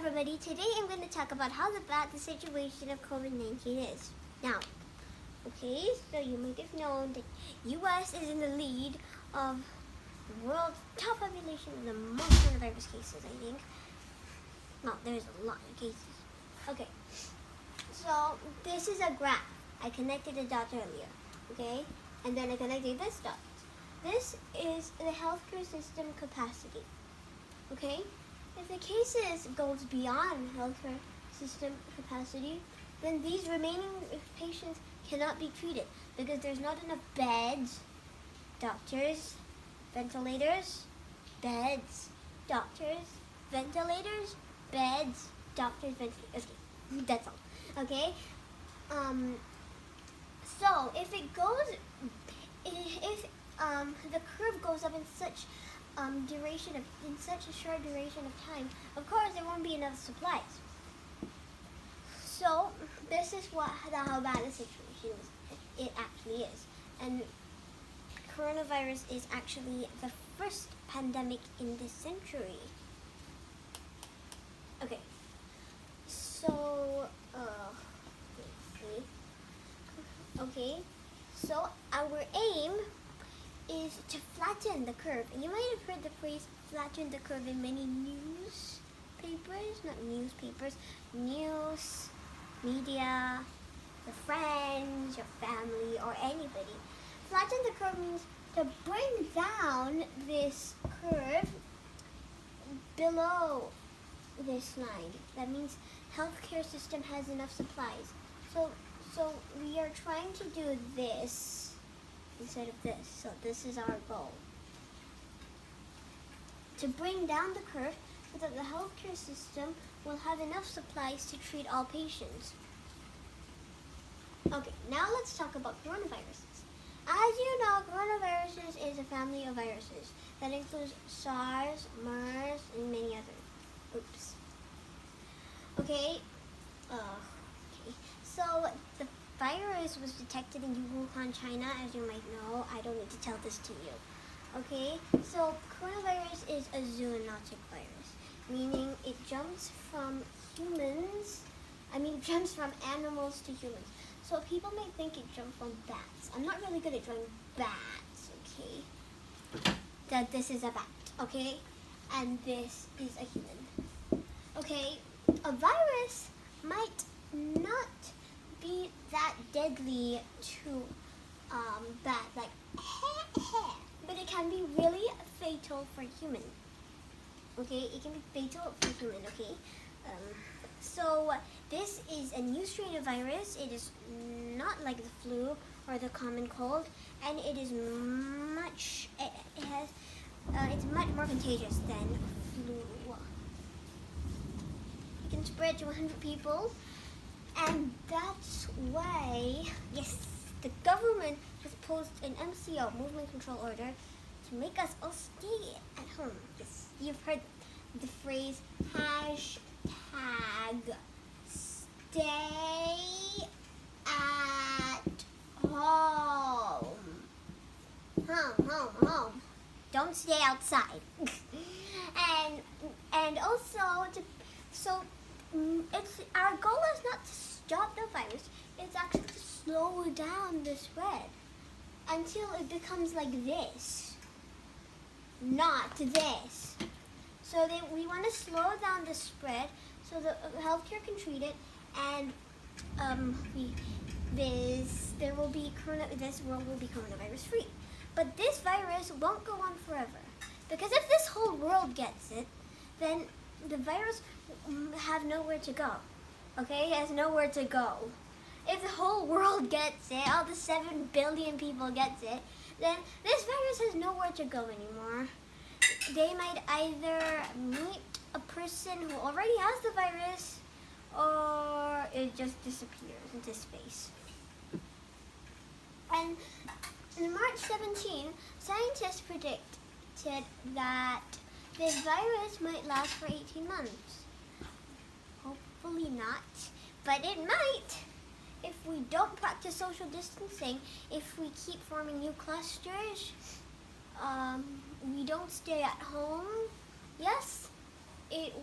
everybody, today I'm going to talk about how bad the situation of COVID-19 is. Now, okay, so you might have known that US is in the lead of the world's top population with the most coronavirus cases, I think. No, there's a lot of cases. Okay, so this is a graph. I connected a dot earlier, okay? And then I connected this dot. This is the healthcare system capacity, okay? If the cases goes beyond healthcare system capacity, then these remaining patients cannot be treated because there's not enough beds, doctors, ventilators, beds, doctors, ventilators, beds, doctors, ventilators. Okay, that's all. Okay. So if it goes, if the curve goes up in such in such a short duration of time, of course there won't be enough supplies. So this is how bad the situation it actually is. And coronavirus is actually the first pandemic in this century. Okay, so let's see. Okay, so our aim is to flatten the curve. And you might have heard the phrase flatten the curve in many news media, your friends, your family, or anybody. Flatten the curve means to bring down this curve below this line. That means healthcare system has enough supplies. So we are trying to do this instead of this. So this is our goal. To bring down the curve so that the healthcare system will have enough supplies to treat all patients. Okay, now let's talk about coronaviruses. As you know, coronaviruses is a family of viruses that includes SARS, MERS, and many others. Oops. Okay. So the virus was detected in Wuhan, China, as you might know. I don't need to tell this to you. Okay, so coronavirus is a zoonotic virus, meaning it jumps from animals to humans. So people may think it jumped from bats. I'm not really good at drawing bats, okay? That this is a bat, okay? And this is a human. Okay, a virus might not be that deadly to bat, like but it can be really fatal for human. Okay, it can be fatal for human. Okay, so this is a new strain of virus. It is not like the flu or the common cold, and it is it's much more contagious than flu. It can spread to 100 people. And that's why, yes, the government has posed an MCO, movement control order, to make us all stay at home. Yes, you've heard the phrase #stay at home. Home. Don't stay outside. and also it's our goal is not to stop the virus. It's actually to slow down the spread until it becomes like this, not this. So we want to slow down the spread so the healthcare can treat it, and this world will be coronavirus free. But this virus won't go on forever, because if this whole world gets it, then the virus have nowhere to go. Okay, it has nowhere to go. If the whole world gets it, all the 7 billion people gets it, then this virus has nowhere to go anymore. They might either meet a person who already has the virus, or it just disappears into space. And in March 17, scientists predicted that this virus might last for 18 months. Hopefully not, but it might if we don't practice social distancing, if we keep forming new clusters, we don't stay at home. Yes, it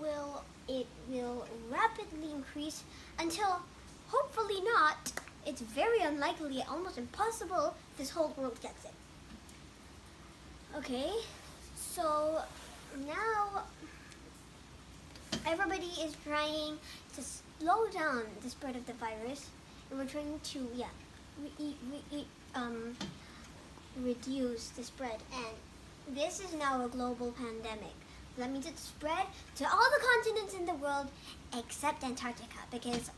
will rapidly increase until, hopefully not, it's very unlikely, almost impossible, this whole world gets it. Okay, so now everybody is trying to slow down the spread of the virus, and we're trying to reduce the spread. And this is now a global pandemic. That means it's spread to all the continents in the world except Antarctica, because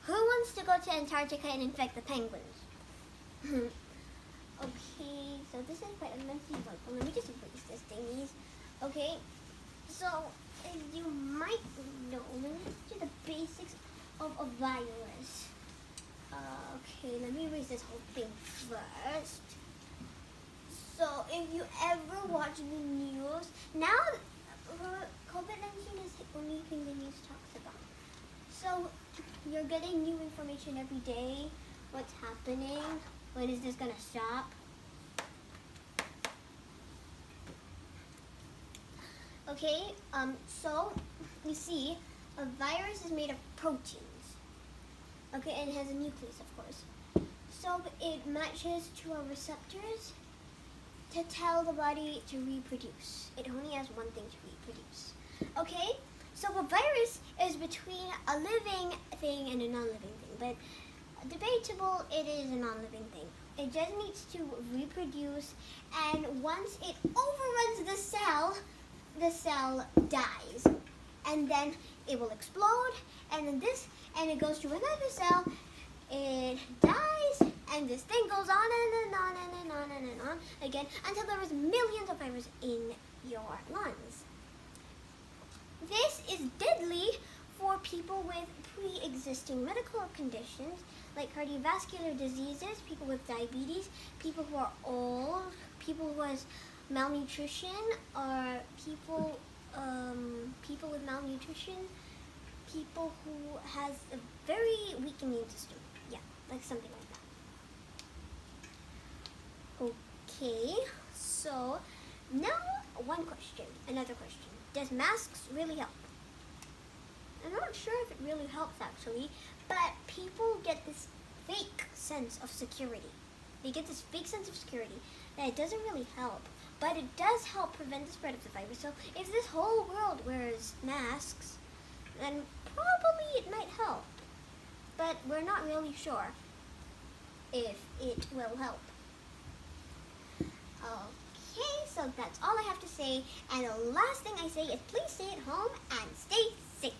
who wants to go to Antarctica and infect the penguins? Okay, so this is quite a messy one. Well, let me just erase this thingies. Okay, so as you might know, let me do the basics of a virus. Okay, let me erase this whole thing first. So if you ever watch the news, now COVID-19 is the only thing the news talks about. So you're getting new information every day. What's happening? When is this gonna stop? Okay, so you see, a virus is made of proteins. Okay, and it has a nucleus, of course. So it matches to our receptors to tell the body to reproduce. It only has one thing to reproduce. Okay, so a virus is between a living thing and a non-living thing, but debatable, it is a non-living thing. It just needs to reproduce, and once it overruns the cell dies, and then it will explode, and then it goes to another cell, it dies, and this thing goes on and on and on and on again until there is millions of viruses in your lungs. This is deadly for people with pre-existing medical conditions like cardiovascular diseases, people with diabetes, people who are old, people who has malnutrition, or people with malnutrition, people who has a very weak immune system. Yeah, like something like that. Okay, so now another question. Does masks really help? I'm not sure if it really helps actually, but people get this fake sense of security. They get this fake sense of security that it doesn't really help, but it does help prevent the spread of the virus. So if this whole world wears masks, then probably it might help, but we're not really sure if it will help. Okay, so that's all I have to say, and the last thing I say is please stay at home and stay safe.